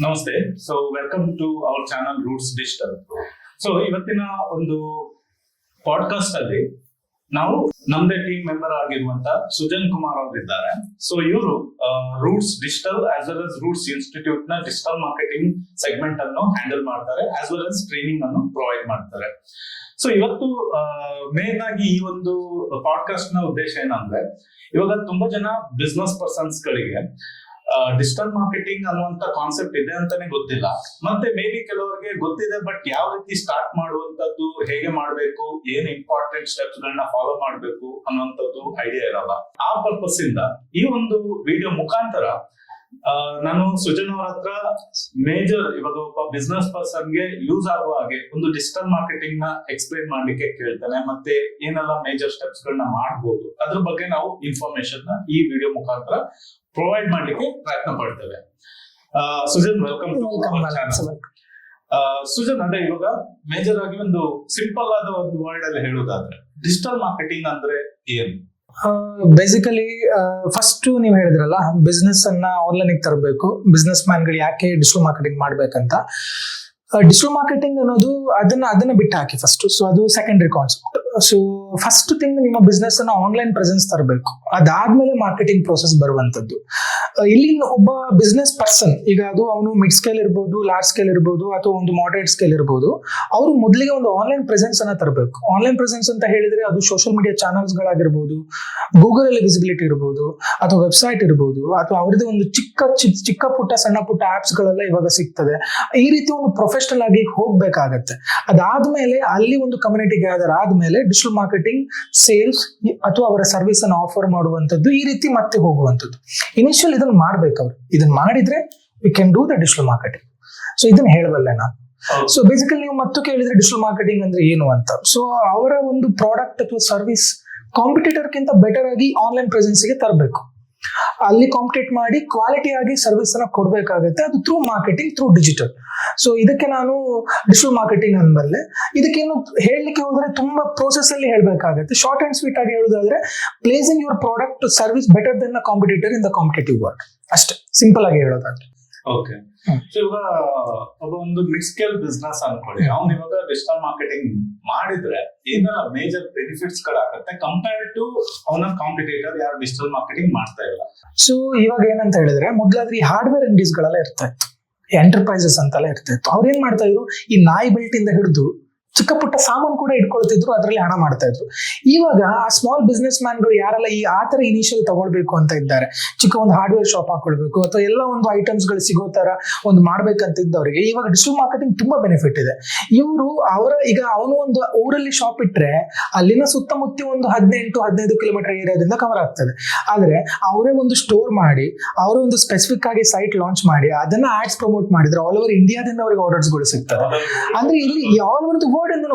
ನಮಸ್ತೆ. So welcome to our channel Roots Digital. So ಇವತ್ತಿನ ಒಂದು ಪಾಡ್ಕಾಸ್ಟ್ ಅಲ್ಲಿ ನಾವು ನಮ್ದೇ ಟೀಮ್ ಮೆಂಬರ್ ಆಗಿರುವಂತ ಸುಜನ್ ಕುಮಾರ್ ಅವರು ಇದ್ದಾರೆ. ಸೊ ಇವರು roots digital as well as roots institute ನ ಡಿಜಿಟಲ್ ಮಾರ್ಕೆಟಿಂಗ್ ಸೆಗ್ಮೆಂಟ್ ಅನ್ನು ಹ್ಯಾಂಡಲ್ ಮಾಡ್ತಾರೆ, ಆಸ್ ವೆಲ್ as ಟ್ರೈನಿಂಗ್ ಅನ್ನು ಪ್ರೊವೈಡ್ ಮಾಡ್ತಾರೆ. ಸೊ ಇವತ್ತು ಮೇನ್ ಆಗಿ ಈ ಒಂದು ಪಾಡ್ಕಾಸ್ಟ್ ನ ಉದ್ದೇಶ ಏನಂದ್ರೆ, ಇವಾಗ ತುಂಬಾ ಜನ ಬಿಸ್ನೆಸ್ ಪರ್ಸನ್ಸ್ ಗಳಿಗೆ ಡಿಜಿಟಲ್ ಮಾರ್ಕೆಟಿಂಗ್ ಅನ್ನುವಂತ ಕಾನ್ಸೆಪ್ಟ್ ಇದೆ ಅಂತಾನೆ ಗೊತ್ತಿಲ್ಲ. ಮತ್ತೆ ಮೇ ಬಿ ಕೆಲವರಿಗೆ ಗೊತ್ತಿದೆ, ಬಟ್ ಯಾವ ರೀತಿ ಸ್ಟಾರ್ಟ್ ಮಾಡುವಂತದ್ದು, ಹೇಗೆ ಮಾಡ್ಬೇಕು, ಏನ್ ಇಂಪಾರ್ಟೆಂಟ್ ಸ್ಟೆಪ್ಸ್ ಗಳನ್ನ ಫಾಲೋ ಮಾಡ್ಬೇಕು ಅನ್ನುವಂಥದ್ದು ಐಡಿಯಾ ಇರಲ್ಲ. ಆ ಪರ್ಪಸ್ ಇಂದ ಈ ಒಂದು ವಿಡಿಯೋ ಮುಖಾಂತರ ನಾನು ಸುಜನ್ ಅವರ ಹತ್ರ ಮೇಜರ್ ಇವಾಗ ಒಬ್ಬ ಬಿಸ್ನೆಸ್ ಪರ್ಸನ್ ಗೆ ಯೂಸ್ ಆಗುವ ಹಾಗೆ ಒಂದು ಡಿಜಿಟಲ್ ಮಾರ್ಕೆಟಿಂಗ್ ನ ಎಕ್ಸ್ಪ್ಲೈನ್ ಮಾಡ್ಲಿಕ್ಕೆ ಕೇಳ್ತೇನೆ. ಮತ್ತೆ ಏನೆಲ್ಲ ಮೇಜರ್ ಸ್ಟೆಪ್ಸ್ ಗಳನ್ನ ಮಾಡಬಹುದು ಅದ್ರ ಬಗ್ಗೆ ನಾವು ಇನ್ಫಾರ್ಮೇಶನ್ ನ ಈ ವಿಡಿಯೋ ಮುಖಾಂತರ ಪ್ರೊವೈಡ್ ಮಾಡ್ಲಿಕ್ಕೆ ಪ್ರಯತ್ನ ಪಡ್ತೇವೆ. Sujan, welcome to channel. Sujan, ಅಂದ್ರೆ ಇವಾಗ ಮೇಜರ್ ಆಗಿ ಒಂದು ಸಿಂಪಲ್ ಆದ ಒಂದು ವರ್ಡ್ ಅಲ್ಲಿ ಹೇಳೋದಾದ್ರೆ ಡಿಜಿಟಲ್ ಮಾರ್ಕೆಟಿಂಗ್ ಅಂದ್ರೆ ಏನು? ಬೇಸಿಕಲಿ ಫಸ್ಟ್ ನೀವು ಹೇಳಿದ್ರಲ್ಲ, ಬಿಸ್ನೆಸ್ ಅನ್ನ ಆನ್ಲೈನ್ ತರಬೇಕು, ಬಿಸ್ನೆಸ್ ಮ್ಯಾನ್ ಗಳು ಯಾಕೆ ಡಿಜಿಟಲ್ ಮಾರ್ಕೆಟಿಂಗ್ ಮಾಡ್ಬೇಕಂತ. ಡಿಜಿಟಲ್ ಮಾರ್ಕೆಟಿಂಗ್ ಅನ್ನೋದು ಅದನ್ನ ಬಿಟ್ಟು ಹಾಕಿ ಫಸ್ಟ್. ಸೊ ಅದು secondary concept. So first thing, ನಿಮ್ಮ ಬಿಸ್ನೆಸ್ ಅನ್ನ ಆನ್ಲೈನ್ ಪ್ರೆಸೆನ್ಸ್ ತರಬೇಕು, ಅದಾದ್ಮೇಲೆ ಮಾರ್ಕೆಟಿಂಗ್ ಪ್ರೋಸೆಸ್ ಬರುವಂತದ್ದು. ಇಲ್ಲಿ ಒಬ್ಬ ಬಿಸ್ನೆಸ್ ಪರ್ಸನ್, ಈಗ ಅದು ಅವನು ಮಿಡ್ ಸ್ಕೇಲ್ ಇರ್ಬೋದು, ಲಾರ್ಜ್ ಸ್ಕೇಲ್ ಇರ್ಬೋದು, ಅಥವಾ ಒಂದು ಮಾಡರೇಟ್ ಸ್ಕೇಲ್ ಇರ್ಬೋದು, ಅವರು ಮೊದಲಿಗೆ ಒಂದು ಆನ್ಲೈನ್ ಪ್ರೆಸೆನ್ಸ್ ಅನ್ನ ತರಬೇಕು. ಆನ್ಲೈನ್ ಪ್ರೆಸೆನ್ಸ್ ಅಂತ ಹೇಳಿದ್ರೆ ಅದು ಸೋಷಿಯಲ್ ಮೀಡಿಯಾ ಚಾನಲ್ಸ್ ಗಳಾಗಿರ್ಬೋದು, ಗೂಗಲ್ ಅಲ್ಲಿ ವಿಸಿಬಿಲಿಟಿ ಇರ್ಬೋದು, ಅಥವಾ ವೆಬ್ಸೈಟ್ ಇರ್ಬೋದು, ಅಥವಾ ಅವರದ್ದು ಒಂದು ಚಿಕ್ಕ ಪುಟ್ಟ ಸಣ್ಣ ಪುಟ್ಟ ಆಪ್ಸ್ ಗಳೆಲ್ಲ ಇವಾಗ ಸಿಗ್ತದೆ. ಈ ರೀತಿ ಒಂದು ಪ್ರೊಫೆಷನಲ್ ಆಗಿ ಹೋಗ್ಬೇಕಾಗತ್ತೆ. ಅದಾದ್ಮೇಲೆ ಅಲ್ಲಿ ಒಂದು ಕಮ್ಯುನಿಟಿ ಗ್ಯಾದರ್ ಆದ್ಮೇಲೆ ಡಿಜಿಟಲ್ ಮಾರ್ಕೆಟಿಂಗ್, ಸೇಲ್ಸ್ ಅಥವಾ ಅವರ ಸರ್ವಿಸ್ ಅನ್ನು ಆಫರ್ ಮಾಡುವಂತದ್ದು, ಈ ರೀತಿ ಮತ್ತೆ ಹೋಗುವಂತದ್ದು. ಇನಿಷಿಯಲ್ ಇದನ್ನ ಮಾಡ್ಬೇಕು ಅವ್ರು. ಇದನ್ನ ಮಾಡಿದ್ರೆ we can do the digital marketing. So ಇದನ್ನ ಹೇಳಬಲ್ಲೆ ನಾನು. ಸೊ ಬೇಸಿಕಲಿ ನೀವು ಮತ್ತು ಕೇಳಿದ್ರೆ ಡಿಜಿಟಲ್ ಮಾರ್ಕೆಟಿಂಗ್ ಅಂದ್ರೆ ಏನು ಅಂತ. ಸೊ ಅವರ ಒಂದು ಪ್ರಾಡಕ್ಟ್ ಅಥವಾ ಸರ್ವಿಸ್ ಕಾಂಪಿಟೇಟರ್ ಗಿಂತ ಬೆಟರ್ ಆಗಿ ಆನ್ಲೈನ್ ಪ್ರೆಸೆನ್ಸ್ ಗೆ ತರಬೇಕು. ಅಲ್ಲಿ ಕಾಂಪಿಟೇಟ್ ಮಾಡಿ ಕ್ವಾಲಿಟಿ ಆಗಿ ಸರ್ವಿಸ್ ಅನ್ನ ಕೊಡ್ಬೇಕಾಗತ್ತೆ. ಅದು through marketing, through digital. So ಇದಕ್ಕೆ ನಾನು ಡಿಜಿಟಲ್ ಮಾರ್ಕೆಟಿಂಗ್ ಅಂದಮೇಲೆ ಇದಕ್ಕೇನು ಹೇಳಲಿಕ್ಕೆ ಹೋದ್ರೆ ತುಂಬಾ ಪ್ರೋಸೆಸ್ ಅಲ್ಲಿ ಹೇಳ್ಬೇಕಾಗತ್ತೆ. ಶಾರ್ಟ್ ಅಂಡ್ ಸ್ವೀಟ್ ಆಗಿ ಹೇಳೋದಾದ್ರೆ, placing your product service better then the competitor in the competitive world, ಅಷ್ಟೇ ಸಿಂಪಲ್ ಆಗಿ ಹೇಳೋದಾದ್ರೆ. ಓಕೆ. ಸೊ ಇವಾಗ ಒಬ್ಬ ಒಂದು ಮಿಡ್ ಸ್ಕೇಲ್ ಬಿಸ್ನೆಸ್ ಅನ್ಕೊಳ್ಳಿ, ಅವ್ನು ಇವಾಗ ಡಿಜಿಟಲ್ ಮಾರ್ಕೆಟಿಂಗ್ ಮಾಡಿದ್ರೆ ಏನೆಲ್ಲ ಮೇಜರ್ ಬೆನಿಫಿಟ್ಸ್ ಗಳಾಗತ್ತೆ ಕಂಪೇರ್ಡ್ ಟು ಅವನ ಕಾಂಪಿಟೇಟರ್ ಯಾರು ಡಿಜಿಟಲ್ ಮಾರ್ಕೆಟಿಂಗ್ ಮಾಡ್ತಾ ಇಲ್ಲ? ಸೊ ಇವಾಗ ಏನಂತ ಹೇಳಿದ್ರೆ, ಮೊದ್ಲಾದ್ರೆ ಈ ಹಾರ್ಡ್ವೇರ್ ಅಂಗಡೀಸ್ ಗಳೆಲ್ಲ ಇರ್ತಾ ಇತ್ತು, ಎಂಟರ್ಪ್ರೈಸಸ್ ಅಂತೆಲ್ಲ ಇರ್ತಾ ಇತ್ತು. ಅವ್ರು ಏನ್ ಮಾಡ್ತಾ ಇದ್ರು, ಈ ನಾಯಿ ಬೆಲ್ಟ್ ಇಂದ ಹಿಡಿದು ಚಿಕ್ಕ ಪುಟ್ಟ ಸಾಮಾನು ಕೂಡ ಇಟ್ಕೊಳ್ತಿದ್ರು, ಅದರಲ್ಲಿ ಹಣ ಮಾಡ್ತಾ ಇದ್ರು. ಇವಾಗ ಆ ಸ್ಮಾಲ್ ಬಿಸ್ನೆಸ್ ಮ್ಯಾನ್ ಗಳು ಯಾರೆಲ್ಲ ಈ ಆತರ ಇನಿಷಿಯಲ್ ತಗೊಳ್ಬೇಕು ಅಂತ ಇದ್ದಾರೆ, ಚಿಕ್ಕ ಒಂದು ಹಾರ್ಡ್ವೇರ್ ಶಾಪ್ ಹಾಕೊಳ್ಬೇಕು ಅಥವಾ ಎಲ್ಲ ಒಂದು ಐಟಮ್ಸ್ ಗಳು ಸಿಗೋ ತರ ಒಂದು ಮಾಡ್ಬೇಕಂತ ಇದ್ದವರಿಗೆ ಇವಾಗ ಡಿಜಿಟಲ್ ಮಾರ್ಕೆಟಿಂಗ್ ತುಂಬಾ ಬೆನಿಫಿಟ್ ಇದೆ. ಇವರು ಈಗ ಅವನು ಒಂದು ಊರಲ್ಲಿ ಶಾಪ್ ಇಟ್ರೆ ಅಲ್ಲಿನ ಸುತ್ತಮುತ್ತ ಒಂದು 18-15 ಕಿಲೋಮೀಟರ್ ಏರಿಯಾದಿಂದ ಕವರ್ ಆಗ್ತದೆ. ಆದ್ರೆ ಅವರೇ ಒಂದು ಸ್ಟೋರ್ ಮಾಡಿ, ಅವರೇ ಒಂದು ಸ್ಪೆಸಿಫಿಕ್ ಆಗಿ ಸೈಟ್ ಲಾಂಚ್ ಮಾಡಿ ಅದನ್ನ ಆಡ್ಸ್ ಪ್ರಮೋಟ್ ಮಾಡಿದ್ರೆ ಆಲ್ ಓವರ್ ಇಂಡಿಯಾದಿಂದ ಅವರಿಗೆ ಆರ್ಡರ್ಸ್ ಗಳು ಸಿಗ್ತದೆ. ಅಂದ್ರೆ ಇಲ್ಲಿ ಯಾವ ಒಂದು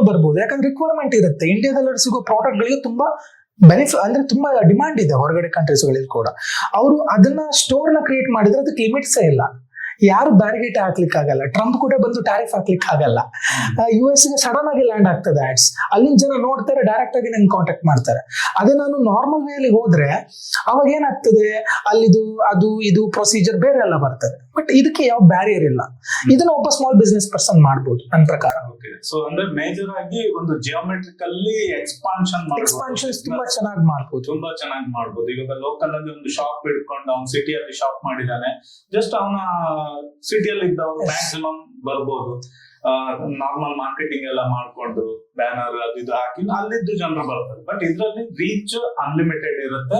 ಬರ್ಬೋದು, ಯಾಕಂದ್ರೆ ರಿಕ್ವೈರ್ಮೆಂಟ್ ಇರುತ್ತೆ. ಇಂಡಿಯಾದಲ್ಲಿ ಸಿಗೋ ಪ್ರಾಡಕ್ಟ್ ಗಳಿಗೆ ತುಂಬಾ ಅಂದ್ರೆ ತುಂಬಾ ಡಿಮಾಂಡ್ ಇದೆ ಹೊರಗಡೆ ಕಂಟ್ರೀಸ್ ಗಳಲ್ಲಿ ಕೂಡ. ಅವರು ಅದನ್ನ ಸ್ಟೋರ್ ನ ಕ್ರಿಯೇಟ್ ಮಾಡಿದ್ರೆ ಅದಕ್ಕೆ ಲಿಮಿಟ್ಸೇ ಇಲ್ಲ. ಯಾರು ಬ್ಯಾರಿಗೇಟ್ ಹಾಕ್ಲಿಕ್ಕೆ ಆಗಲ್ಲ. ಟ್ರಂಪ್ ಕೂಡ ಬಂದು ಟ್ಯಾರಿಫ್ ಹಾಕ್ಲಿಕ್ಕೆ ಆಗಲ್ಲ. US ಗೆ ಸಡನ್ ಆಗಿ ಲ್ಯಾಂಡ್ ಆಗ್ತದೆ ಆಡ್ಸ್. ಅಲ್ಲಿನ ಜನ ನೋಡ್ತಾರೆ, ಡೈರೆಕ್ಟ್ ಆಗಿ ನಂಗೆ ಕಾಂಟ್ಯಾಕ್ಟ್ ಮಾಡ್ತಾರೆ. ಅದೇ ನಾನು ನಾರ್ಮಲ್ ವೇಲಿ ಹೋದ್ರೆ ಅವಾಗ ಏನಾಗ್ತದೆ, ಅಲ್ಲಿದು ಅದು ಇದು ಪ್ರೊಸೀಜರ್ ಬೇರೆ ಎಲ್ಲ ಬರ್ತದೆ. ಬಟ್ ಇದಕ್ಕೆ ಯಾವ ಬ್ಯಾರಿಯರ್ ಇಲ್ಲ. ಇದನ್ನ ಒಬ್ಬ ಸ್ಮಾಲ್ ಬಿಸ್ನೆಸ್ ಪರ್ಸನ್ ಮಾಡ್ಬೋದು ನನ್ನ ಪ್ರಕಾರ. ಸೊ ಅಂದ್ರೆ ಮೇಜರ್ ಆಗಿ ಒಂದು ಜಿಯೋಮೆಟ್ರಿಕಲ್ಲಿ ಎಕ್ಸ್ಪಾನ್ಷನ್ ತುಂಬಾ ಚೆನ್ನಾಗಿ ಮಾಡ್ಬೋದು. ಇವಾಗ ಲೋಕಲ್ ಅಲ್ಲಿ ಒಂದು ಶಾಪ್ ಇಟ್ಕೊಂಡು ಅವ್ನು ಸಿಟಿಯಲ್ಲಿ ಶಾಪ್ ಮಾಡಿದಾನೆ, ಜಸ್ಟ್ ಅವನ ಸಿಟಿಯಲ್ಲಿ ಇದ್ದವರು ಮ್ಯಾಕ್ಸಿಮಮ್ ಬರ್ಬೋದು. ನಾರ್ಮಲ್ ಮಾರ್ಕೆಟಿಂಗ್ ಎಲ್ಲ ಮಾಡ್ಕೊಂಡು ಬ್ಯಾನರ್ ಅದು ಇದು ಹಾಕಿ ಅಲ್ಲಿದ್ದು ಜನರು ಬರ್ತಾರೆ. ಬಟ್ ಇದ್ರಲ್ಲಿ ರೀಚ್ ಅನ್ಲಿಮಿಟೆಡ್ ಇರುತ್ತೆ.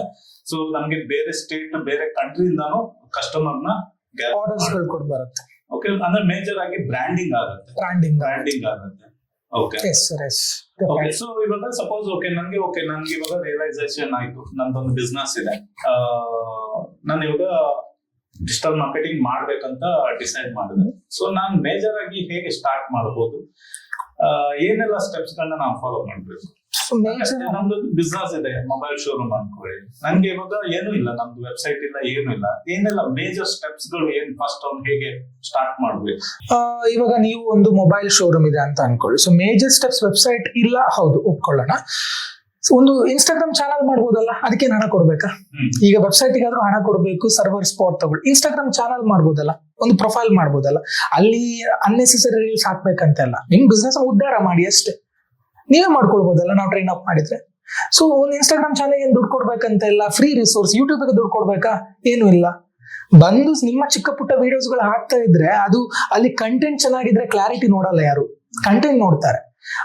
ಸೊ ನಮ್ಗೆ ಬೇರೆ ಸ್ಟೇಟ್, ಬೇರೆ ಕಂಟ್ರಿಯಿಂದಾನು ಕಸ್ಟಮರ್ ನ ಆರ್ಡರ್ಸ್ ಗಳು ಬರುತ್ತೆ. ಓಕೆ, ಅಂದ್ರೆ ಮೇಜರ್ ಆಗಿ ಬ್ರ್ಯಾಂಡಿಂಗ್ ಆಗುತ್ತೆ. ಓಕೆ. ಸೊ ಇವಾಗ ಸಪೋಸ್ ನನ್ಗೆ ಇವಾಗ ರಿಯಲೈಸೇಷನ್ ಆಯ್ತು, ನಂದೊಂದು ಬಿಸ್ನೆಸ್ ಇದೆ, ನಾನು ಇವಾಗ ಡಿಜಿಟಲ್ ಮಾರ್ಕೆಟಿಂಗ್ ಮಾಡ್ಬೇಕಂತ ಡಿಸೈಡ್ ಮಾಡಿದೆ. ಸೊ ನಾನ್ ಮೇಜರ್ ಆಗಿ ಹೇಗೆ ಸ್ಟಾರ್ಟ್ ಮಾಡಬಹುದು, ಏನೆಲ್ಲ ಸ್ಟೆಪ್ಸ್ ಗಳನ್ನ ನಾವು ಫಾಲೋ ಮಾಡ್ಬೇಕು? ನಮ್ದು ಬಿಸ್ನೆಸ್ ಇದೆ, ಮೊಬೈಲ್ ಶೋರೂಮ್ ಅನ್ಕೊಳ್ಳಿ. ನನ್ಗೆ ಇವಾಗ ಏನು ಇಲ್ಲ, ನಮ್ದು ವೆಬ್ಸೈಟ್ ಇಲ್ಲ, ಏನು ಇಲ್ಲ. ಏನೆಲ್ಲ ಮೇಜರ್ ಸ್ಟೆಪ್ಸ್ ಗಳು ಏನ್ ಫಸ್ಟ್ ಅವ್ನು ಹೇಗೆ ಸ್ಟಾರ್ಟ್ ಮಾಡ್ಬೇಕು? ಇವಾಗ ನೀವು ಒಂದು ಮೊಬೈಲ್ ಶೋರೂಮ್ ಇದೆ ಅಂತ ಅನ್ಕೊಳ್ಳಿ. ಸೊ ಮೇಜರ್ ಸ್ಟೆಪ್ಸ್, ವೆಬ್ಸೈಟ್ ಇಲ್ಲ, ಹೌದು ಒಪ್ಕೊಳ್ಳೋಣ. ಒಂದು ಇನ್ಸ್ಟಾಗ್ರಾಮ್ ಚಾನಲ್ ಮಾಡ್ಬೋದಲ್ಲ, ಅದಕ್ಕೆ ಹಣ ಕೊಡ್ಬೇಕಾ? ಈಗ ವೆಬ್ಸೈಟ್ ಗಾದ್ರೂ ಹಣ ಕೊಡ್ಬೇಕು, ಸರ್ವರ್ ಸ್ಪಾಟ್ ತಗೊಳ್ಳಿ. ಇನ್ಸ್ಟಾಗ್ರಾಮ್ ಚಾನಲ್ ಮಾಡ್ಬೋದಲ್ಲ, ಒಂದು ಪ್ರೊಫೈಲ್ ಮಾಡ್ಬೋದಲ್ಲ. ಅಲ್ಲಿ ಅನ್ನೆಸೆಸರಿ ರೀಲ್ಸ್ ಹಾಕ್ಬೇಕಂತೆಲ್ಲ, ನಿಮ್ ಬಿಸ್ನೆಸ್ ಉದ್ಧಾರ ಮಾಡಿ ಅಷ್ಟೇ, ನೀವೇ ಮಾಡ್ಕೊಳ್ಬೋದಲ್ಲ ನಾವು ಟ್ರೈನ್ ಅಪ್ ಮಾಡಿದ್ರೆ. ಸೊ ಒಂದು ಇನ್ಸ್ಟಾಗ್ರಾಮ್ ಚಾನಲ್ ಏನ್ ದುಡ್ಡು ಕೊಡ್ಬೇಕಂತ ಇಲ್ಲ, ಫ್ರೀ ರಿಸೋರ್ಸ್. ಯೂಟ್ಯೂಬ್ಗೆ ದುಡ್ಡು ಕೊಡ್ಬೇಕಾ? ಏನು ಇಲ್ಲ. ಬಂದು ನಿಮ್ಮ ಚಿಕ್ಕ ಪುಟ್ಟ ವಿಡಿಯೋಸ್ಗಳು ಹಾಕ್ತಾ ಇದ್ರೆ ಅದು ಅಲ್ಲಿ ಕಂಟೆಂಟ್ ಚೆನ್ನಾಗಿದ್ರೆ ಕ್ಲಾರಿಟಿ ನೋಡಲ್ಲ ಯಾರು, ಕಂಟೆಂಟ್ ನೋಡ್ತಾರೆ.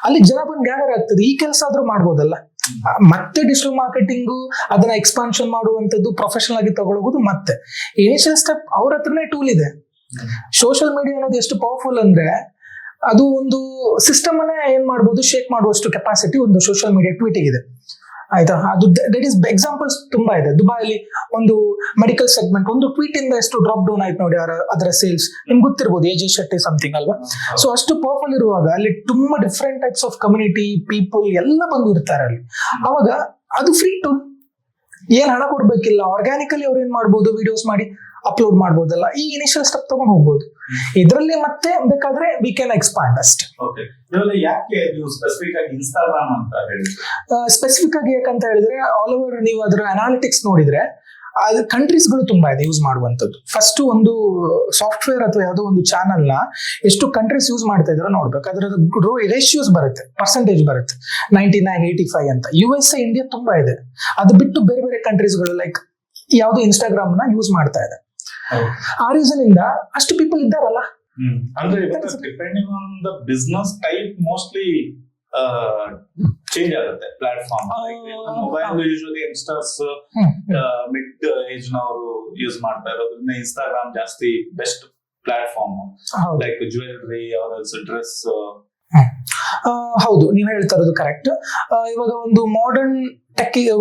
ಅಲ್ಲಿ ಜನ ಬಂದು ಗ್ಯಾದರ್ ಆಗ್ತದೆ. ಈ ಕೆಲಸ ಆದ್ರೂ ಮಾಡ್ಬೋದಲ್ಲ. ಮತ್ತೆ ಡಿಜಿಟಲ್ ಮಾರ್ಕೆಟಿಂಗು ಅದನ್ನ ಎಕ್ಸ್ಪಾನ್ಷನ್ ಮಾಡುವಂತದ್ದು, ಪ್ರೊಫೆಷನಲ್ ಆಗಿ ತಗೊಳ್ಳೋದು. ಮತ್ತೆ ಇನಿಷಿಯಲ್ ಸ್ಟೆಪ್ ಅವ್ರ ಹತ್ರನೇ ಟೂಲ್ ಇದೆ. ಸೋಷಿಯಲ್ ಮೀಡಿಯಾ ಅನ್ನೋದು ಎಷ್ಟು ಪವರ್ಫುಲ್ ಅಂದ್ರೆ ಅದು ಒಂದು ಸಿಸ್ಟಮ್ ಅನ್ನೇ ಏನ್ ಮಾಡ್ಬೋದು, ಶೇಕ್ ಮಾಡುವಷ್ಟು ಕೆಪಾಸಿಟಿ ಒಂದು ಸೋಷಿಯಲ್ ಮೀಡಿಯಾ ಟ್ವೀಟಿಗೆ ಇದೆ. ಆಯ್ತಾ? ಅದು ದಟ್ ಈಸ್ ಎಕ್ಸಾಂಪಲ್ಸ್ ತುಂಬಾ ಇದೆ. ದುಬೈಲಿ ಒಂದು ಮೆಡಿಕಲ್ ಸೆಗ್ಮೆಂಟ್ ಒಂದು ಟ್ವೀಟ್ ಇಂದ ಎಷ್ಟು ಡ್ರಾಪ್ ಡೌನ್ ಆಯ್ತು ನೋಡಿ ಅದರ ಸೇಲ್ಸ್. ನಿಮ್ಗೆ ಗೊತ್ತಿರ್ಬೋದು, AJ Shetty ಸಮಥಿಂಗ್ ಅಲ್ವಾ. ಸೊ ಅಷ್ಟು ಪವರ್ಫುಲ್ ಇರುವಾಗ ಅಲ್ಲಿ ತುಂಬಾ different types of community people ಎಲ್ಲ ಬಂದು ಇರ್ತಾರೆ ಅಲ್ಲಿ. ಅವಾಗ ಅದು ಫ್ರೀ ಟೂಲ್, ಏನ್ ಹಣ ಕೊಡ್ಬೇಕಿಲ್ಲ. ಆರ್ಗ್ಯಾನಿಕಲಿ ಅವ್ರು ಏನ್ ಮಾಡ್ಬೋದು, ವಿಡಿಯೋಸ್ ಮಾಡಿ ಅಪ್ಲೋಡ್ ಮಾಡ್ಬೋದಲ್ಲ. ಈ ಇನಿಷಿಯಲ್ ಸ್ಟೆಪ್ ತಗೊಂಡು ಹೋಗ್ಬೋದು. ಇದರಲ್ಲಿ ಮತ್ತೆ ಬೇಕಾದ್ರೆ ವಿ ಕ್ಯಾನ್ ಎಕ್ಸ್ಪಾಂಡ್ ಅಷ್ಟೇ. ಯಾಕೆ ನೀವು ಸ್ಪೆಸಿಫಿಕ್ ಆಗಿ ಇನ್ಸ್ಟಾಗ್ರಾಮ್ ಅಂತ ಹೇಳಿದ್ರೆ? ಸ್ಪೆಸಿಫಿಕ್ ಆಗಿ ಯಾಕಂತ ಹೇಳಿದ್ರೆ ಆಲ್ ಓವರ್ ನೀವು ಅದರ ಅನಾಲಿಟಿಕ್ಸ್ ನೋಡಿದ್ರೆ ಅದು ಕಂಟ್ರೀಸ್ ಗಳು ತುಂಬಾ ಇದೆ ಯೂಸ್ ಮಾಡುವಂತದ್ದು. ಫಸ್ಟ್ ಒಂದು ಸಾಫ್ಟ್ವೇರ್ ಅಥವಾ ಯಾವುದೋ ಒಂದು ಚಾನಲ್ ನ ಎಷ್ಟು ಕಂಟ್ರೀಸ್ ಯೂಸ್ ಮಾಡ್ತಾ ಇದಾರೆ ನೋಡ್ಬೇಕು. ಅದರ ರೇಷಿಯೋಸ್ ಬರುತ್ತೆ, ಪರ್ಸೆಂಟೇಜ್ ಬರುತ್ತೆ, 99, 85 ಅಂತ. USA, ಇಂಡಿಯಾ ತುಂಬಾ ಇದೆ. ಅದು ಬಿಟ್ಟು ಬೇರೆ ಬೇರೆ ಕಂಟ್ರೀಸ್ ಗಳು ಲೈಕ್ ಯಾವ್ದು ಇನ್ಸ್ಟಾಗ್ರಾಮ್ ನ ಯೂಸ್ ಮಾಡ್ತಾ ಇದೆ. ಆ ರೀಸನ್ ಇಂದ ಅಷ್ಟು ಪೀಪಲ್ ಇದ್ದಾರಲ್ಲ. ಅಂದ್ರೆ depending on the business type mostly change ಆಗುತ್ತೆ platform. Mobile usually youngsters mid age ನವರು ಯೂಸ್ ಮಾಡ್ತಾ ಇರೋದ್ರಿಂದ ಇನ್ಸ್ಟಾಗ್ರಾಮ್ ಜಾಸ್ತಿ best platform. Like jewellery or dress. ಹೌದು, ನೀವು ಹೇಳ್ತಾ ಇರೋದು ಕರೆಕ್ಟ್. ಇವಾಗ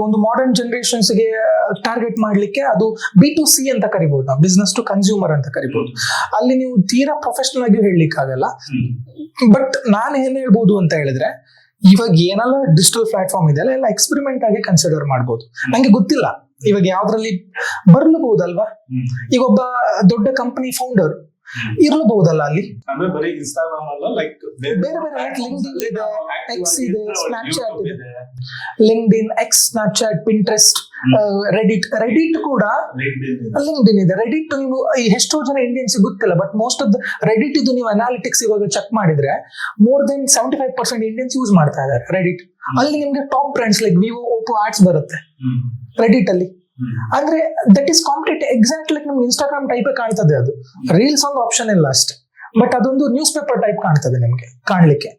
ಒಂದು ಮಾಡರ್ನ್ ಜನರೇಷನ್ಸ್ ಗೆ ಟಾರ್ಗೆಟ್ ಮಾಡ್ಲಿಕ್ಕೆ ಅದು B2C ಅಂತ ಕರಿಬಹುದು, ನಾವು ಬಿಸ್ನೆಸ್ ಟು ಕನ್ಸ್ಯೂಮರ್ ಅಂತ ಕರಿಬಹುದು. ಅಲ್ಲಿ ನೀವು ತೀರಾ ಪ್ರೊಫೆಷನಲ್ ಆಗಿ ಹೇಳಲಿಕ್ಕೆ ಆಗಲ್ಲ. ಬಟ್ ನಾನು ಏನ್ ಹೇಳ್ಬೋದು ಅಂತ ಹೇಳಿದ್ರೆ, ಇವಾಗ ಏನೆಲ್ಲ ಡಿಜಿಟಲ್ ಪ್ಲಾಟ್ಫಾರ್ಮ್ ಇದೆ ಎಲ್ಲ ಎಕ್ಸ್ಪೆರಿಮೆಂಟ್ ಆಗಿ ಕನ್ಸಿಡರ್ ಮಾಡ್ಬೋದು. ನಂಗೆ ಗೊತ್ತಿಲ್ಲ ಇವಾಗ ಯಾವ್ದ್ರಲ್ಲಿ ಬರ್ಲಬಹುದಲ್ವಾ. ಈಗ ಒಬ್ಬ ದೊಡ್ಡ ಕಂಪನಿ ಫೌಂಡರ್ ಇರ್ಲಬಹುದಲ್ಲ ಅಲ್ಲಿ. ಅಂದ್ರೆ ಬರೀ ಇನ್ಸ್ಟಾಗ್ರಾಮ್ ಅಲ್ಲ, ಲೈಕ್ ಬೇರೆ ಬೇರೆ ಲಿಂಕ್ಡ್ಇನ್ ಇದೆ, ಎಕ್ಸ್ ಇದೆ, ಸ್ನ್ಯಾಪ್ಚಾಟ್ ಇದೆ. LinkedIn, X, Snapchat, Pinterest, Reddit ಕೂಡ ಲಿಂಕ್ಡ್ಇನ್ ಇದೆ. ರೆಡಿಟ್ ನೀವು ಎಷ್ಟೋ ಜನ ಇಂಡಿಯನ್ಸ್ ಗೊತ್ತಿಲ್ಲ, but most of the Reddit ಇದು ನೀವು ಅನಾಲಿಟಿಕ್ಸ್ ಇವಾಗ ಚೆಕ್ ಮಾಡಿದ್ರೆ ಮೋರ್ ದೆನ್ 75% ಇಂಡಿಯನ್ಸ್ ಯೂಸ್ ಮಾಡ್ತಾ ಇದ್ದಾರೆ ರೆಡಿಟ್. ಅಲ್ಲಿ ನಿಮ್ಗೆ top brands like Vivo, Oppo ads ಬರುತ್ತೆ ರೆಡಿಟ್ ಅಲ್ಲಿ. ಅಂದ್ರೆ that is competitive. Exact like ನಮ್ಗೆ ಇನ್ಸ್ಟಾಗ್ರಾಮ್ ಟೈಪ್ ಕಾಣ್ತದೆ. ಅದು ರೀಲ್ಸ್ ಒಂದು ಆಪ್ಷನ್ ಇಲ್ಲ ಅಷ್ಟೇ, ಬಟ್ ಅದೊಂದು ನ್ಯೂಸ್ ಪೇಪರ್ ಟೈಪ್ ಕಾಣ್ತದೆ ನಿಮ್ಗೆ ಕಾಣ್ಲಿಕ್ಕೆ.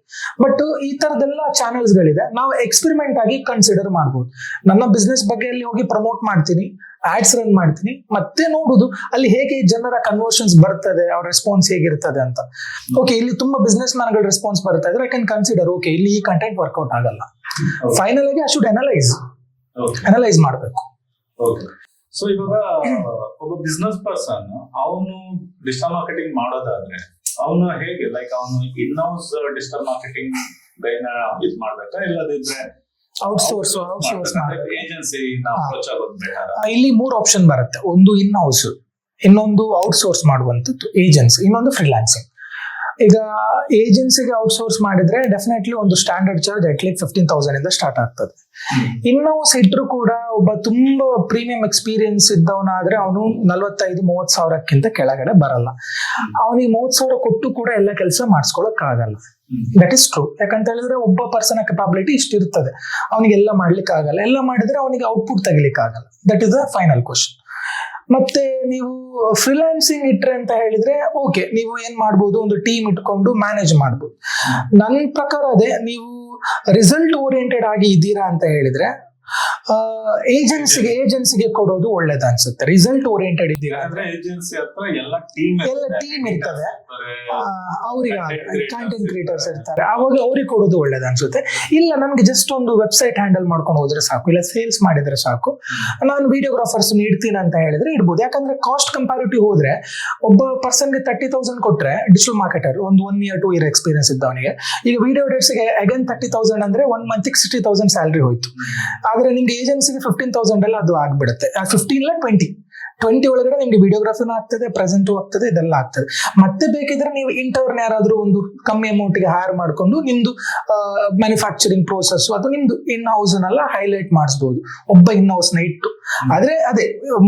ಬಟ್ ಈ ತರದೆಲ್ಲ ಚಾನೆಲ್ಸ್ ಗಳಿದೆ, ನಾವು ಎಕ್ಸ್ಪೆರಿಮೆಂಟ್ ಆಗಿ ಕನ್ಸಿಡರ್ ಮಾಡ್ಬೋದು. ನನ್ನ ಬಿಸ್ನೆಸ್ ಬಗ್ಗೆ ಅಲ್ಲಿ ಹೋಗಿ ಪ್ರಮೋಟ್ ಮಾಡ್ತೀನಿ, ಆಡ್ಸ್ ರನ್ ಮಾಡ್ತೀನಿ, ಮತ್ತೆ ನೋಡುದು ಅಲ್ಲಿ ಹೇಗೆ ಜನರ ಕನ್ವರ್ಷನ್ಸ್ ಬರ್ತದೆ, ಅವ್ರ ರೆಸ್ಪಾನ್ಸ್ ಹೇಗಿರ್ತದೆ ಅಂತ. ಓಕೆ, ಇಲ್ಲಿ ತುಂಬಾ ಬಿಸ್ನೆಸ್ ಮ್ಯಾನ್ ಗಳ ರೆಸ್ಪಾನ್ಸ್ ಬರ್ತಾ ಇದ್ರೆ ಐ ಕ್ಯಾನ್ ಕನ್ಸಿಡರ್ ಓಕೆ ಇಲ್ಲಿ ಈ ಕಂಟೆಂಟ್ ವರ್ಕೌಟ್ ಆಗಲ್ಲ. ಫೈನಲ್ ಆಗಿ ಐ ಶುಡ್ ಅನಲೈಸ್ ಮಾಡ್ಬೇಕು. ಸೊ ಇವಾಗ ಒಬ್ಬ ಬಿಸ್ನೆಸ್ ಪರ್ಸನ್ ಅವನು ಡಿಜಿಟಲ್ ಮಾರ್ಕೆಟಿಂಗ್ ಮಾಡೋದಾದ್ರೆ ಅವನು ಹೇಗೆ, ಲೈಕ್ ಅವನು ಇನ್ಹೌಸ್ ಡಿಜಿಟಲ್ ಮಾರ್ಕೆಟಿಂಗ್ ಇದು ಮಾಡ್ಬೇಕಾ, ಇಲ್ಲದಿದ್ರೆ ಔಟ್ಸೋರ್ಸ್ ಏಜೆನ್ಸಿ ಅಪ್ರೋಚ್ ಆಗೋದು ಬೆಟರ್? ಇಲ್ಲಿ 3 ಆಪ್ಷನ್ ಬರುತ್ತೆ. ಒಂದು ಇನ್ ಹೌಸ್, ಇನ್ನೊಂದು ಔಟ್ಸೋರ್ಸ್ ಮಾಡುವಂತದ್ದು ಏಜೆನ್ಸಿ, ಇನ್ನೊಂದು ಫ್ರೀಲಾನ್ಸಿಂಗ್. ಈಗ ಏಜೆನ್ಸಿಗೆ ಔಟ್ಸೋರ್ಸ್ ಮಾಡಿದ್ರೆ ಡೆಫಿನೆಟ್ಲಿ ಒಂದು ಸ್ಟ್ಯಾಂಡರ್ಡ್ ಚಾರ್ಜ್ ಅಟ್ಲೀಸ್ಟ್ 15,000 ಇಂದ ಸ್ಟಾರ್ಟ್ ಆಗ್ತದೆ. ಇನ್ನು ಇಟ್ಟರು ಕೂಡ ಒಬ್ಬ ತುಂಬಾ ಪ್ರೀಮಿಯಂ ಎಕ್ಸ್ಪೀರಿಯನ್ಸ್ ಇದ್ದವನಾದ್ರೆ ಅವನು 45-30 ಸಾವಿರಕ್ಕಿಂತ ಕೆಳಗಡೆ ಬರಲ್ಲ. ಅವನಿಗೆ 30,000 ಕೊಟ್ಟು ಕೂಡ ಎಲ್ಲ ಕೆಲಸ ಮಾಡಿಸ್ಕೊಳಕ್ ಆಗಲ್ಲ. That is true. ಯಾಕಂತ ಹೇಳಿದ್ರೆ ಒಬ್ಬ ಪರ್ಸನ್ ಕೆಪಾಬಿಲಿಟಿ ಇಷ್ಟ ಇರ್ತದೆ, ಅವನಿಗೆಲ್ಲ ಮಾಡ್ಲಿಕ್ಕೆ ಆಗಲ್ಲ. ಎಲ್ಲ ಮಾಡಿದ್ರೆ ಅವನಿಗೆ ಔಟ್ಪುಟ್ ತೆಗಿಲಿಕ್ಕೆ ಆಗಲ್ಲ. That is the final question. ಮತ್ತೆ ನೀವು ಫ್ರೀಲಾನ್ಸಿಂಗ್ ಇಟ್ರೆ ಅಂತ ಹೇಳಿದ್ರೆ ಓಕೆ, ನೀವು ಏನ್ ಮಾಡ್ಬೋದು, ಒಂದು ಟೀಮ್ ಇಟ್ಕೊಂಡು ಮ್ಯಾನೇಜ್ ಮಾಡ್ಬೋದು. ನನ್ನ ಪ್ರಕಾರ ಅದೇ, ನೀವು ರಿಸಲ್ಟ್ ಓರಿಯೆಂಟೆಡ್ ಆಗಿ ಇದ್ದೀರಾ ಅಂತ ಹೇಳಿದ್ರೆ ಏಜೆನ್ಸಿಗೆ ಕೊಡೋದು ಒಳ್ಳೇದು ಅನ್ಸುತ್ತೆ. ರಿಸಲ್ಟ್ ಓರಿಯೆಂಟೆಡ್ ಇದ್ದೀರಾ ಅಂದ್ರೆ ಏಜೆನ್ಸಿ ಹತ್ರ ಎಲ್ಲ ಟೀಮ್ ಇರ್ತದೆ, ಅವ್ರಿಗೆ ಕಾಂಟೆಂಟ್ ಕ್ರಿಯೇಟರ್ಸ್ ಇರ್ತಾರೆ, ಅವಾಗ ಅವ್ರಿಗೆ ಕೊಡೋದು ಒಳ್ಳೇದು ಅನ್ಸುತ್ತೆ. ಇಲ್ಲ ನಮ್ಗೆ ಜಸ್ಟ್ ಒಂದು ವೆಬ್ಸೈಟ್ ಹ್ಯಾಂಡಲ್ ಮಾಡ್ಕೊಂಡು ಹೋದ್ರೆ ಸಾಕು, ಇಲ್ಲ ಸೇಲ್ಸ್ ಮಾಡಿದ್ರೆ ಸಾಕು, ನಾನು ವಿಡಿಯೋಗ್ರಾಫರ್ಸ್ ನೀಡ್ತೀನಿ ಅಂತ ಹೇಳಿದ್ರೆ ಇಡ್ಬೋದು. ಯಾಕಂದ್ರೆ ಕಾಸ್ಟ್ ಕಂಪ್ಯಾರಿಟಿವ್ ಹೋದ್ರೆ ಒಬ್ಬ ಪರ್ಸನ್ಗೆ 30,000 ಕೊಟ್ರೆ ಡಿಜಿಟಲ್ ಮಾರ್ಕೆಟರ್ ಒಂದು 1 year 2 year ಎಕ್ಸ್ಪೀರಿಯನ್ಸ್ ಇದ್ದವನಿಗೆ ಈಗ ವಿಡಿಯೋ ಡೇಟ್ಸ್ಗೆ ಅಗೇನ್ 30,000 ಅಂದ್ರೆ 1 month 60,000 ಸ್ಯಾಲರಿ ಹೋಯ್ತು. ಆದ್ರೆ ನಿಮ್ಗೆ ಏಜೆನ್ಸಿಗೆ 15,000 ಎಲ್ಲ ಅದು ಆಗ್ಬಿಡುತ್ತೆ. 15 ಇಲ್ಲ 20 20 ಒಳಗಡೆ ನಿಮ್ಗೆ ವಿಡಿಯೋಗ್ರಫಿನೂ ಆಗ್ತದೆ, ಪ್ರೆಸೆಂಟು ಆಗ್ತದೆ, ಇದೆಲ್ಲ ಆಗ್ತದೆ. ಮತ್ತೆ ಬೇಕಿದ್ರೆ ನೀವು ಇಂಟರ್ನ್ ಯಾರಾದ್ರೂ ಒಂದು ಕಮ್ಮಿ ಅಮೌಂಟ್ಗೆ ಹೈರ್ ಮಾಡ್ಕೊಂಡು ನಿಮ್ದು ಮ್ಯಾನುಫ್ಯಾಕ್ಚರಿಂಗ್ ಪ್ರೋಸೆಸ್ ಅದು ನಿಮ್ದು ಇನ್ ಹೌಸ್ ನೆಲ್ಲ ಹೈಲೈಟ್ ಮಾಡಿಸಬಹುದು ಒಬ್ಬ ಇನ್ ಹೌಸ್ ನ ಇಟ್ಟು. ಆದ್ರೆ ಅದೇ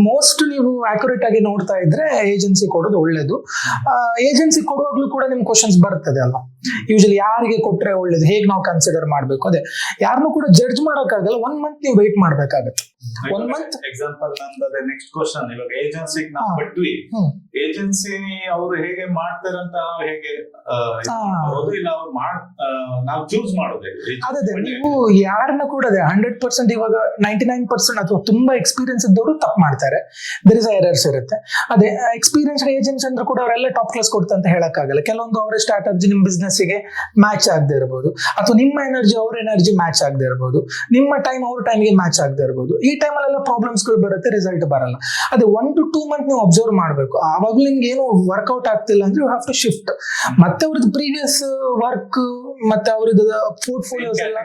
ಮೋಸ್ಟ್ ನೀವು ಆಕ್ಯುರೇಟ್ ಆಗಿ ನೋಡ್ತಾ ಇದ್ರೆ ಏಜೆನ್ಸಿ ಕೊಡೋದು ಒಳ್ಳೇದು. ಏಜೆನ್ಸಿ ಕೊಡುವಾಗ್ಲೂ ಕೂಡ ನಿಮ್ ಕ್ವಶನ್ಸ್ ಬರ್ತದೆ ಅಲ್ವಾ, ಯೂಶಲಿ ಯಾರಿಗೆ ಕೊಟ್ರೆ ಒಳ್ಳೇದು, ಹೇಗ್ ನಾವು ಕನ್ಸಿಡರ್ ಮಾಡ್ಬೇಕು. ಅದೇ ಯಾರನ್ನೂ ಕೂಡ ಜಡ್ಜ್ ಮಾಡಕ್ಕಾಗಲ್ಲ, 1 ಮಂತ್ ನೀವು ವೇಟ್ ಮಾಡ್ಬೇಕಾಗತ್ತೆ. 1 ಮಂತ್ ಎಕ್ಸಾಂಪಲ್ ನಂದು ನೆಕ್ಸ್ಟ್ ಕ್ವಶನ್, ಇವಾಗ ಏಜೆನ್ಸಿಗೆ ನಾವು ಬಿಟ್ವಿ, ಏಜೆನ್ಸಿ ಅವರು ಹೇಗೆ ಮಾಡ್ತಾರಂತ ನಾವು ಹೇಗೆ ಬರೋದು, ಇಲ್ಲ ಅವ್ರು ನಾವು ಚೂಸ್ ಮಾಡೋದು. ಅದೇ ನೀವು ಯಾರನ್ನ ಕೂಡ ಅದೇ 100% ಇವಾಗ 99% ಅಥವಾ ತುಂಬಾ ಎಕ್ಸ್ಪೀರಿಯನ್ಸ್ ಇದ್ದವರು ತಪ್ಪು ಮಾಡ್ತಾರೆ, ದರ್ ಇಸ್ ಎರರ್ಸ್ ಇರುತ್ತೆ. ಅದೇ ಎಕ್ಸ್ಪೀರಿಯನ್ಸ್ ಏಜೆನ್ಸ್ ಅಂದ್ರೆ ಕೂಡ ಅವರೆಲ್ಲ ಟಾಪ್ ಕ್ಲಾಸ್ ಕೊಡ್ತಾ ಅಂತ ಹೇಳಕ್ಕಾಗಲ್ಲ. ಕೆಲವೊಂದು ಅವರ ಸ್ಟ್ರಾಟಜಿ ನಿಮ್ ಬಿಸ್ನೆಸ್ ಗೆ ಮ್ಯಾಚ್ ಆಗದೆ ಇರಬಹುದು, ಅಥವಾ ನಿಮ್ಮ ಎನರ್ಜಿ ಅವ್ರ ಎನರ್ಜಿ ಮ್ಯಾಚ್ ಆಗದೆ ಇರಬಹುದು, ನಿಮ್ಮ ಟೈಮ್ ಅವ್ರ ಟೈಮ್ಗೆ ಮ್ಯಾಚ್ ಆಗದೆ ಇರಬಹುದು. ಈ ಟೈಮಲ್ಲೆಲ್ಲ ಪ್ರಾಬ್ಲಮ್ಸ್ ಗಳು ಬರುತ್ತೆ, ರಿಸಲ್ಟ್ ಬರಲ್ಲ. ಅದೇ 1 to 2 ಮಂತ್ ನೀವು ಅಬ್ಸರ್ವ್ ಮಾಡಬೇಕು. ಆವಾಗ್ಲೂ ನಿಮ್ಗೆ ಏನು ವರ್ಕೌಟ್ ಆಗ್ತಿಲ್ಲ ಅಂದ್ರೆ ಯು ಹ್ಯಾವ್ ಟು ಶಿಫ್ಟ್. ಮತ್ತೆ ಅವ್ರದ್ದು ಪ್ರೀವಿಯಸ್ ವರ್ಕ್ ಮತ್ತೆ ಅವ್ರದ್ದು ಪೋರ್ಟ್ಫೋಲಿಯೋಸ್ ಎಲ್ಲ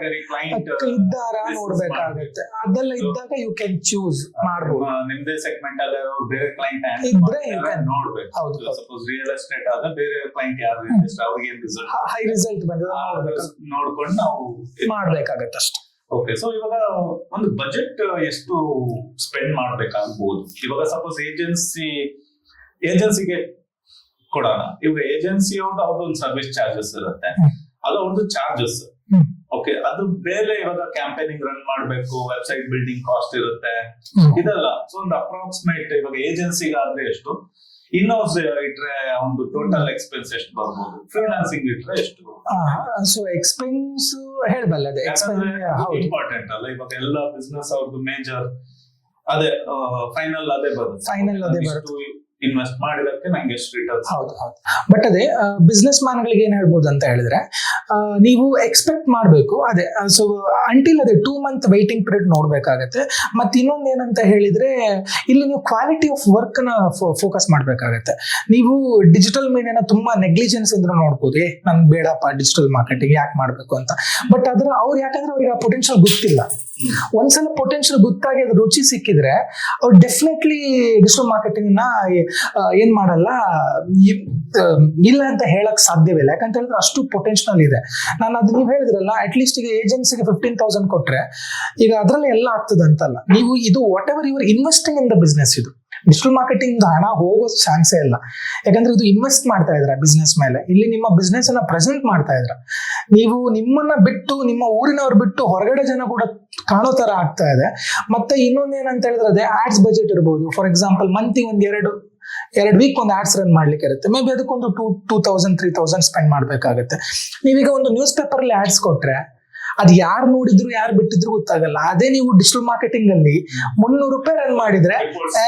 ಇದ್ದಾರ ನೋಡ್ಬೇಕಾಗುತ್ತೆ. ಅದೆಲ್ಲ ಇದ್ದಾಗ ಯು ಕ್ಯಾನ್ ಚೂಸ್ ಮಾಡಬಹುದು. ನಿಮ್ದೇ ಸೆಗ್ಮೆಂಟ್ ಅಲ್ಲಿ ಬೇರೆ ಕ್ಲೈಂಟ್ ಇದ್ರೆ ನೋಡ್ಬೇಕು. ಹೌದು, ಸಪೋಸ್ ರಿಯಲ್ ಎಸ್ಟೇಟ್ ಆದ್ರೆ ಬೇರೆ ಕ್ಲೈಂಟ್ ಯಾರು ಅವ್ರಿಗೆ ಹೈ ರಿಸಲ್ಟ್ ಬಂದಿದೆ ನೋಡ್ಕೊಂಡು ನಾವು ಮಾಡ್ಬೇಕಾಗತ್ತೆ ಅಷ್ಟೇ. ಓಕೆ, ಸೊ ಇವಾಗ ಒಂದು ಬಜೆಟ್ ಎಷ್ಟು ಸ್ಪೆಂಡ್ ಮಾಡ್ಬೇಕಾಗ್ಬೋದು? ಇವಾಗ ಸಪೋಸ್ ಏಜೆನ್ಸಿಗೆ ಕೊಡೋಣ, ಇವಾಗ ಏಜೆನ್ಸಿ ಅವ್ರದ್ದು ಅವ್ರದ್ದು ಸರ್ವಿಸ್ ಚಾರ್ಜಸ್ ಇರುತ್ತೆ, ಅದು ಅವ್ರದ್ದು ಚಾರ್ಜಸ್. ಓಕೆ, ಅದು ಬೇರೆ ಇವಾಗ ಕ್ಯಾಂಪೇನಿಂಗ್ ರನ್ ಮಾಡ್ಬೇಕು, ವೆಬ್ಸೈಟ್ ಬಿಲ್ಡಿಂಗ್ ಕಾಸ್ಟ್ ಇರುತ್ತೆ, ಇದೆಲ್ಲ. ಸೊ ಒಂದು ಅಪ್ರಾಕ್ಸಿಮೇಟ್ ಇವಾಗ ಏಜೆನ್ಸಿಗಾದ್ರೆ ಎಷ್ಟು, ಇನ್ಹೌಸ್ ಇಟ್ರೆ ಒಂದು ಟೋಟಲ್ ಎಕ್ಸ್ಪೆನ್ಸ್ ಎಷ್ಟು ಬರ್ಬೋದು, ಫ್ರೀಲಾನ್ಸಿಂಗ್ ಇಟ್ರೆ ಎಷ್ಟು? ಸೊ ಎಕ್ಸ್ಪೆನ್ಸ್ ಹೇಳ್ಬಲ್ಲ, ಅದೇ ಇಂಪಾರ್ಟೆಂಟ್ ಅಲ್ಲ. ಇವಾಗ ಎಲ್ಲ ಬಿಸ್ನೆಸ್ ಅವ್ರದ್ದು ಮೇಜರ್ ಅದೇ ಫೈನಲ್ ಅದೇ ಬರುತ್ತೆ. ಇನ್ವೆಸ್ಟ್ ಮಾಡಿದಕ್ಕೆ ನಂಗೆ ಎಷ್ಟು ರಿಟರ್ನ್ಸ್. ಹೌದು. ಬಟ್ ಅದೇ ಬಿಸ್ನೆಸ್ ಮ್ಯಾನ್ ಗಳಿಗೆ ಏನ್ ಹೇಳ್ಬೋದು ಅಂತ ಹೇಳಿದ್ರೆ, ನೀವು ಎಕ್ಸ್ಪೆಕ್ಟ್ ಮಾಡಬೇಕು ಅದೇ. ಸೊ ಅಂಟಿಲ್ ಅದೇ 2 ಮಂತ್ ವೈಟಿಂಗ್ ಪೀರಿಯಡ್ ನೋಡ್ಬೇಕಾಗತ್ತೆ. ಮತ್ತೆ ಇನ್ನೊಂದು ಏನಂತ ಹೇಳಿದ್ರೆ, ಇಲ್ಲಿ ನೀವು ಕ್ವಾಲಿಟಿ ಆಫ್ ವರ್ಕ್ ನ ಫೋಕಸ್ ಮಾಡ್ಬೇಕಾಗತ್ತೆ. ನೀವು ಡಿಜಿಟಲ್ ಮೀಡಿಯಾನ ತುಂಬಾ ನೆಗ್ಲಿಜೆನ್ಸ್ ಇಂದ ನೋಡ್ಬೋದು, ನನ್ಗೆ ಬೇಡಪ್ಪ ಡಿಜಿಟಲ್ ಮಾರ್ಕೆಟಿಂಗ್ ಯಾಕೆ ಮಾಡ್ಬೇಕು ಅಂತ. ಬಟ್ ಅವ್ರು ಯಾಕಂದ್ರೆ ಅವ್ರಿಗೆ ಆ ಪೊಟೆನ್ಶಿಯಲ್ ಗೊತ್ತಿಲ್ಲ. ಒಂದ್ಸಲ ಪೊಟೆನ್ಶಿಯಲ್ ಗೊತ್ತಾಗಿ ಅದ್ರ ರುಚಿ ಸಿಕ್ಕಿದ್ರೆ ಅವ್ರು ಡೆಫಿನೆಟ್ಲಿ ಡಿಜಿಟಲ್ ಮಾರ್ಕೆಟಿಂಗ್ ನ ಏನ್ ಮಾಡಲ್ಲ, ಇಲ್ಲ ಅಂತ ಹೇಳಕ್ ಸಾಧ್ಯವಿಲ್ಲ. ಯಾಕಂತ ಹೇಳಿದ್ರೆ ಅಷ್ಟು ಪೊಟೆನ್ಶಿಯಲ್ ಇದೆ. ನಾನು ಅದು ನೀವು ಹೇಳಿದ್ರಲ್ಲ, ಅಟ್ ಲೀಸ್ಟ್ ಈಗ ಏಜೆನ್ಸಿಗೆ 15,000 ಕೊಟ್ರೆ ಈಗ ಅದ್ರಲ್ಲಿ ಎಲ್ಲ ಆಗ್ತದೆ ಅಂತಲ್ಲ. ನೀವು ಇದು what ever your investing in the business, ಇದು ಡಿಜಿಟಲ್ ಮಾರ್ಕೆಟಿಂಗ್ ಹಣ ಹೋಗೋ ಚಾನ್ಸೇ ಇಲ್ಲ. ಯಾಕಂದ್ರೆ ಇದು ಇನ್ವೆಸ್ಟ್ ಮಾಡ್ತಾ ಇದ್ರ ಬಿಸ್ನೆಸ್ ಮೇಲೆ. ಇಲ್ಲಿ ನಿಮ್ಮ ಬಿಸ್ನೆಸ್ ಅನ್ನ ಪ್ರೆಸೆಂಟ್ ಮಾಡ್ತಾ ಇದ್ರ. ನೀವು ನಿಮ್ಮನ್ನ ಬಿಟ್ಟು, ನಿಮ್ಮ ಊರಿನವ್ರು ಬಿಟ್ಟು ಹೊರಗಡೆ ಜನ ಕೂಡ ಕಾಣೋ ತರ ಆಗ್ತಾ ಇದೆ. ಮತ್ತೆ ಇನ್ನೊಂದು ಏನಂತ ಹೇಳಿದ್ರೆ, ಅದೇ ಆಡ್ಸ್ ಬಜೆಟ್ ಇರ್ಬೋದು. ಫಾರ್ ಎಕ್ಸಾಂಪಲ್ ಮಂತ್ಲಿ ಒಂದ್ 2 ವೀಕ್ ಒಂದು ಆಡ್ಸ್ ರನ್ ಮಾಡ್ಲಿಕ್ಕೆ ಇರುತ್ತೆ. ಮೇ ಬಿ ಅದಕ್ಕೊಂದು 2,000 3,000 ಸ್ಪೆಂಡ್ ಮಾಡ್ಬೇಕಾಗತ್ತೆ. ನೀವೀಗ ಒಂದು ನ್ಯೂಸ್ ಪೇಪರ್ ಅಲ್ಲಿ ಆಡ್ಸ್ ಕೊಟ್ರೆ ಅದು ಯಾರು ನೋಡಿದ್ರು ಯಾರು ಬಿಟ್ಟಿದ್ರು ಗೊತ್ತಾಗಲ್ಲ. ಅದೇ ನೀವು ಡಿಜಿಟಲ್ ಮಾರ್ಕೆಟಿಂಗ್ ಅಲ್ಲಿ 300 ರೂಪಾಯಿ ರನ್ ಮಾಡಿದ್ರೆ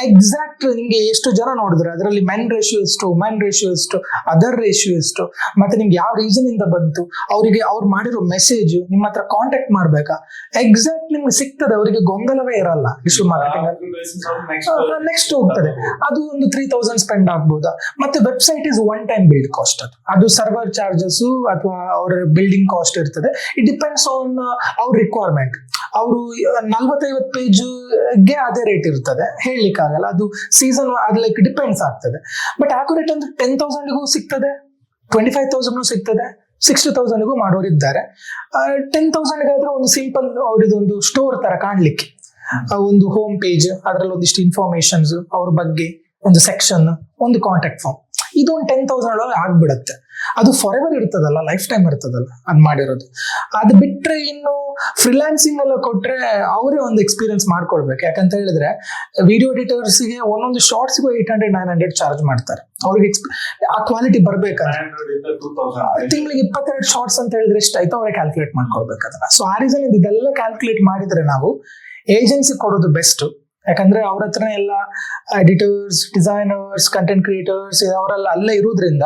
ಎಕ್ಸಾಕ್ಟ್ ನಿಮ್ಗೆ ಎಷ್ಟು ಜನ ನೋಡಿದ್ರೆ, ಅದರಲ್ಲಿ ಮೆನ್ ರೇಷಿಯೋ ಎಷ್ಟು, ವುಮೆನ್ ರೇಷಿಯೋ ಎಷ್ಟು, ಅದರ್ ರೇಷಿಯೋ ಎಷ್ಟು, ಮತ್ತೆ ನಿಮ್ಗೆ ಯಾವ ರೀಸನ್ ಇಂದ ಬಂತು, ಅವರಿಗೆ ಅವ್ರು ಮಾಡಿರೋ ಮೆಸೇಜ್ ನಿಮ್ಮ ಹತ್ರ ಕಾಂಟ್ಯಾಕ್ಟ್ ಮಾಡ್ಬೇಕಾ, ಎಕ್ಸಾಕ್ಟ್ ನಿಮ್ಗೆ ಸಿಗ್ತದೆ. ಅವರಿಗೆ ಗೊಂದಲವೇ ಇರಲ್ಲ ಡಿಜಿಟಲ್ ಮಾರ್ಕೆಟಿಂಗ್ ಅಲ್ಲಿ. ನೆಕ್ಸ್ಟ್ ಹೋಗ್ತದೆ, ಅದು ಒಂದು 3,000 ಸ್ಪೆಂಡ್ ಆಗ್ಬೋದಾ. ಮತ್ತೆ website is one time build cost, ಅದು ಸರ್ವರ್ ಚಾರ್ಜಸ್ ಅಥವಾ ಅವ್ರ ಬಿಲ್ಡಿಂಗ್ ಕಾಸ್ಟ್ ಇರ್ತದೆ. ಇಟ್ ಡಿಪೆಂಡ್ಸ್ ಆನ್ ಅವ್ರ ರಿಕ್ವೈರ್ಮೆಂಟ್. ಅವರು 40-50 ಪೇಜ್ಗೆ ಅದೇ ರೇಟ್ ಇರ್ತದೆ, ಹೇಳಲಿಕ್ಕೆ ಆಗಲ್ಲ. ಅದು ಸೀಸನ್ ಅದು ಲೈಕ್ ಡಿಪೆಂಡ್ಸ್ ಆಗ್ತದೆ. ಬಟ್ ಆಕ್ಯುರೇಟ್ ಅಂದ್ರೆ 10,000ಗೂ ಸಿಗ್ತದೆ, 25,000 ಸಿಗ್ತದೆ, 60,000ಗೂ ಮಾಡೋರಿದ್ದಾರೆ. 10,000ಗಾದ್ರೆ ಒಂದು ಸಿಂಪಲ್ ಅವ್ರದೊಂದು ಸ್ಟೋರ್ ತರ ಕಾಣ್ಲಿಕ್ಕೆ, ಒಂದು ಹೋಮ್ ಪೇಜ್, ಅದರಲ್ಲಿ ಒಂದಿಷ್ಟು ಇನ್ಫಾರ್ಮೇಶನ್ಸ್ ಅವ್ರ ಬಗ್ಗೆ, ಒಂದು ಸೆಕ್ಷನ್, ಒಂದು ಕಾಂಟ್ಯಾಕ್ಟ್ ಫಾರ್ಮ್, ಇದೊಂದು 10,000 ಆಗ್ಬಿಡುತ್ತೆ. ಅದು ಫಾರ್ ಎವರ್ ಇರ್ತದಲ್ಲ, ಲೈಫ್ ಟೈಮ್ ಇರ್ತದಲ್ಲ ಅದ್ ಮಾಡಿರೋದು. ಅದು ಬಿಟ್ರೆ ಇನ್ನು ಫ್ರೀಲಾನ್ಸಿಂಗ್ ಎಲ್ಲ ಕೊಟ್ರೆ ಅವರೇ ಒಂದು ಎಕ್ಸ್ಪೀರಿಯನ್ಸ್ ಮಾಡ್ಕೊಳ್ಬೇಕು. ಯಾಕಂತ ಹೇಳಿದ್ರೆ ವಿಡಿಯೋ ಎಡಿಟರ್ಸ್ಗೆ ಒಂದೊಂದು ಶಾರ್ಟ್ಸ್ಗೂ 800-900 ಚಾರ್ಜ್ ಮಾಡ್ತಾರೆ. ಅವ್ರಿಗೆ ಆ ಕ್ವಾಲಿಟಿ ಬರ್ಬೇಕಂದ್ರೆ ತಿಂಗಳಿಗೆ 22 ಶಾರ್ಟ್ಸ್ ಅಂತ ಹೇಳಿದ್ರೆ ಎಷ್ಟಾಯ್ತು ಅವ್ರಿಗೆ ಕ್ಯಾಲ್ಕುಲೇಟ್ ಮಾಡ್ಕೊಳ್ಬೇಕು ಅದನ್ನ. ಸೊ ಆ ರೀಸನ್ ಇದೆಲ್ಲ ಕ್ಯಾಲ್ಕುಲೇಟ್ ಮಾಡಿದ್ರೆ ನಾವು ಏಜೆನ್ಸಿ ಕೊಡೋದು ಬೆಸ್ಟ್. ಯಾಕಂದ್ರೆ ಅವ್ರ ಹತ್ರ ಎಲ್ಲ ಎಡಿಟರ್ಸ್, ಡಿಸೈನರ್ಸ್, ಕಂಟೆಂಟ್ ಕ್ರಿಯೇಟರ್ಸ್ ಅವರೆಲ್ಲ ಅಲ್ಲೇ ಇರೋದ್ರಿಂದ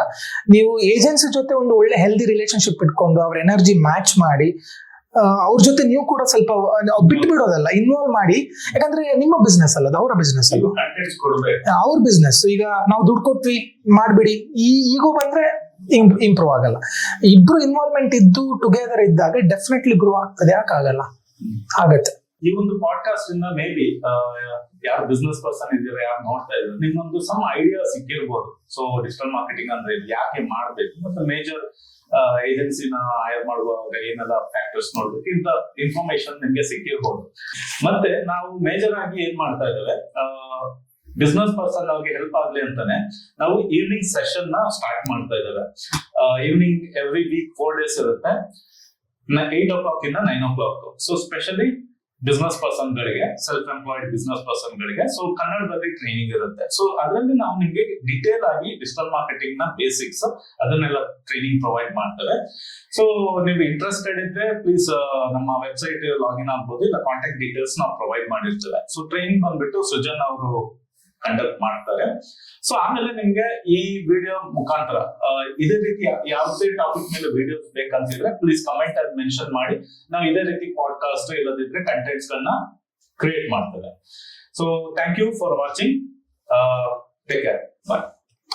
ನೀವು ಏಜೆನ್ಸಿ ಜೊತೆ ಒಂದು ಒಳ್ಳೆ ಹೆಲ್ದಿ ರಿಲೇಶನ್ಶಿಪ್ ಇಟ್ಕೊಂಡು ಅವ್ರ ಎನರ್ಜಿ ಮ್ಯಾಚ್ ಮಾಡಿ ಅವ್ರ ಜೊತೆ ನೀವು ಕೂಡ ಸ್ವಲ್ಪ ಬಿಟ್ಟು ಬಿಡೋದಲ್ಲ, ಇನ್ವಾಲ್ವ್ ಮಾಡಿ. ಯಾಕಂದ್ರೆ ನಿಮ್ಮ ಬಿಸ್ನೆಸ್ ಅಲ್ಲ, ಅವರ ಬಿಸ್ನೆಸ್ ಅಲ್ಲ, ಅವ್ರ ಬಿಸ್ನೆಸ್. ಈಗ ನಾವು ದುಡ್ಡು ಕೊಟ್ವಿ ಮಾಡ್ಬಿಡಿ ಈಗೂ ಬಂದ್ರೆ ಇಂಪ್ರೂವ್ ಆಗಲ್ಲ. ಇಬ್ರು ಇನ್ವಾಲ್ವ್ಮೆಂಟ್ ಇದ್ದು ಟುಗೆದರ್ ಇದ್ದಾಗ ಡೆಫಿನೆಟ್ಲಿ ಗ್ರೋ ಆಗ್ತದೆ. ಯಾಕಾಗಲ್ಲ, ಆಗತ್ತೆ. ಈ ಒಂದು ಪಾಡ್ಕಾಸ್ಟ್ ಇಂದ ಮೇ ಬಿ ಯಾರು ಬಿಸ್ನೆಸ್ ಪರ್ಸನ್ ಇದ್ದೀರಾ, ಯಾರು ನೋಡ್ತಾ ಇದ್ದಾರೆ, ನಿಮ್ಗೊಂದು ಸಮ್ ಐಡಿಯಾ ಸಿಕ್ಕಿರ್ಬೋದು. ಸೊ ಡಿಜಿಟಲ್ ಮಾರ್ಕೆಟಿಂಗ್ ಅಂದ್ರೆ ಯಾಕೆ ಮಾಡ್ಬೇಕು, ಮತ್ತೆ ಮೇಜರ್ ಏಜೆನ್ಸಿನ ಹೈರ್ ಮಾಡುವಾಗ ಏನೆಲ್ಲ ಫ್ಯಾಕ್ಟರ್ಸ್ ನೋಡ್ಬೇಕು, ಇಂತ ಇನ್ಫಾರ್ಮೇಶನ್ ನಿಮ್ಗೆ ಸಿಕ್ಕಿರ್ಬೋದು. ಮತ್ತೆ ನಾವು ಮೇಜರ್ ಆಗಿ ಏನ್ ಮಾಡ್ತಾ ಇದ್ದೇವೆ, ಬಿಸ್ನೆಸ್ ಪರ್ಸನ್ ಅವ್ರಿಗೆ ಹೆಲ್ಪ್ ಆಗ್ಲಿ ಅಂತಾನೆ ನಾವು ಈವ್ನಿಂಗ್ ಸೆಷನ್ ನ ಸ್ಟಾರ್ಟ್ ಮಾಡ್ತಾ ಇದ್ದೇವೆ. ಈವ್ನಿಂಗ್ ಎವ್ರಿ ವೀಕ್ 4 days ಇರುತ್ತೆ, 8 o'clock ಇಂದ 9 o'clock. So specially business person ಗಳಿಗೆ, ಸೆಲ್ಫ್ ಎಂಪ್ಲಾಯ್ಡ್ ಬಿಸ್ನೆಸ್ ಪರ್ಸನ್ ಗಳಿಗೆ ಸೊ ಕನ್ನಡದಲ್ಲಿ ಟ್ರೈನಿಂಗ್ ಇರುತ್ತೆ. ಸೊ ಅದರಲ್ಲಿ ನಾವು ನಿಮ್ಗೆ ಡಿಟೇಲ್ ಆಗಿ ಡಿಜಿಟಲ್ ಮಾರ್ಕೆಟಿಂಗ್ ನ ಬೇಸಿಕ್ಸ್ ಅದನ್ನೆಲ್ಲ ಟ್ರೈನಿಂಗ್ ಪ್ರೊವೈಡ್ ಮಾಡ್ತೇವೆ. ಸೊ ನೀವು ಇಂಟ್ರೆಸ್ಟೆಡ್ ಇದ್ರೆ ಪ್ಲೀಸ್ ನಮ್ಮ ವೆಬ್ಸೈಟ್ ಲಾಗಿನ್ ಆಗ್ಬೋದು, ಇಲ್ಲ ಕಾಂಟ್ಯಾಕ್ಟ್ ಡೀಟೇಲ್ಸ್ ನಾವು ಪ್ರೊವೈಡ್ ಮಾಡಿರ್ತೇವೆ. ಸೊ ಟ್ರೈನಿಂಗ್ ಬಂದ್ಬಿಟ್ಟು ಸೃಜನ್ ಅವರು ಕಂಡಕ್ಟ್ ಮಾಡ್ತಾರೆ. ಸೊ ಆಮೇಲೆ ನಿಮ್ಗೆ ಈ ವಿಡಿಯೋ ಮುಖಾಂತರ ಇದೇ ರೀತಿ ಯಾವುದೇ ಟಾಪಿಕ್ ಮೇಲೆ ವಿಡಿಯೋಸ್ ಬೇಕಂತಿದ್ರೆ ಪ್ಲೀಸ್ ಕಮೆಂಟ್ ಅಲ್ಲಿ ಮೆನ್ಷನ್ ಮಾಡಿ, ನಾವು ಇದೇ ರೀತಿ ಪಾಡ್ಕಾಸ್ಟ್ ಇಲ್ಲದಿದ್ರೆ ಕಂಟೆಂಟ್ಸ್ ಗಳನ್ನ ಕ್ರಿಯೇಟ್ ಮಾಡ್ತೇವೆ. So thank you for watching. Take care, bye.